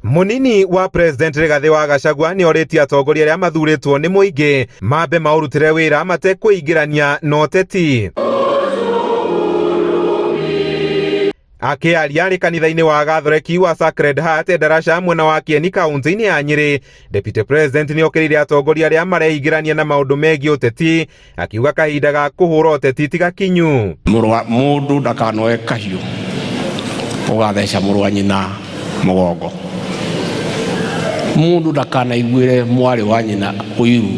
Munini wa President Rigathi wa Gachagua ni oreti atongoria aria mathuritwo ni muingi mambe maurutire wira matekuingirania na uteti. Akiaria kanitha-ini wa Gathoreki wa Sacred Heart Darasha mwena wa Kieni kaunti-ini ya Nyeri, Deputy President ni okirire atongoria aria mareingirania na maundu megi uteti, akiuga kahinda ga kuhura uteti tiga kinyu. Mundu ndakanoe kahiu ugatheca muru wa nyina mugongo. Mundu ndakanaiguire mwari wa nyina uiru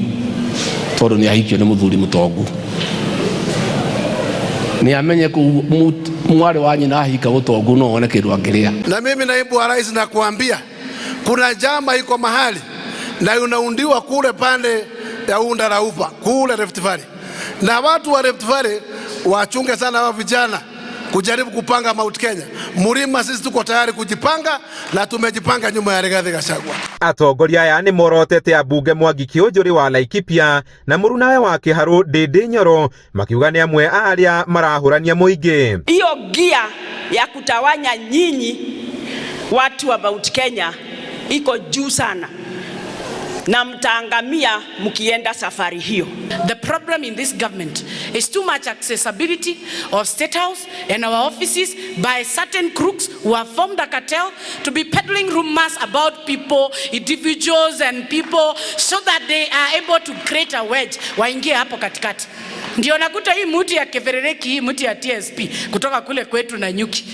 tondu ni ahikio ni muthuri mutongu. Ni amenye ku mwari wa nyina ahika utongu no one kindu angiria. Na mimi naibu wa rais nakuambia kuna jamba iko mahali na unaundiwa kule pande ya Unda Raupa kule Rift Valley. Na watu wa Rift Valley wachunge sana wa vijana kujaribu kupanga Mount Kenya. Murima sisi tuko tayari kujipanga na tumejipanga nyuma ya Rigathi Gachagua. Atongoria aya ni morotete abunge Mwangi Kiunjuri wa Laikipia na murunawe wa Kiharu Ndindi Nyoro makiuga ni amwe aria marahurania muingi. Hiyo gia ya kutawanya nyinyi watu wa Mount Kenya iko juu sana na mtaangamia mkienda safari hiyo. The problem in this government is too much accessibility of State House and our offices by certain crooks who have formed a cartel to be peddling rumors about people, individuals and people so that they are able to create a wedge waingie hapo katikati. Ndio nakuta hii mtu ya Keverereki, hii mtu ya TSP kutoka kule kwetu na Nyuki.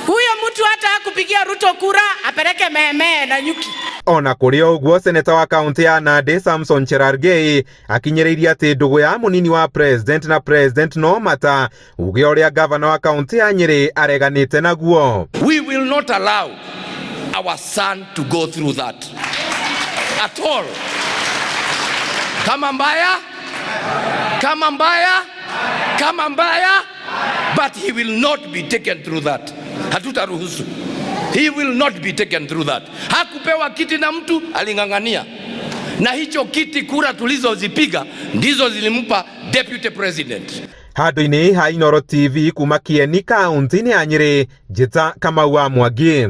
Huyo mtu hata kupigia Ruto kura apeleke meme na Nyuki. Ona kuri uguo seneta wa kaunti ya Nandi Samson Cherargei akinyeriria ati ndugu ya munini wa president na president no mata uge uria governor wa kaunti ya Nyeri areganite naguo. We will not allow our son to go through that at all. Kama mbaya, but he will not be taken through that. Hatutaruhusu. He will not be taken through that. Hakupewa kiti na mtu, alingangania. Na hicho kiti kura tulizozipiga ndizo zilimpa deputy president. Handu-ini ha Inooro TV kuma Kieni kaunti-ini ya Nyeri, Njita Kamau wa Mwangi.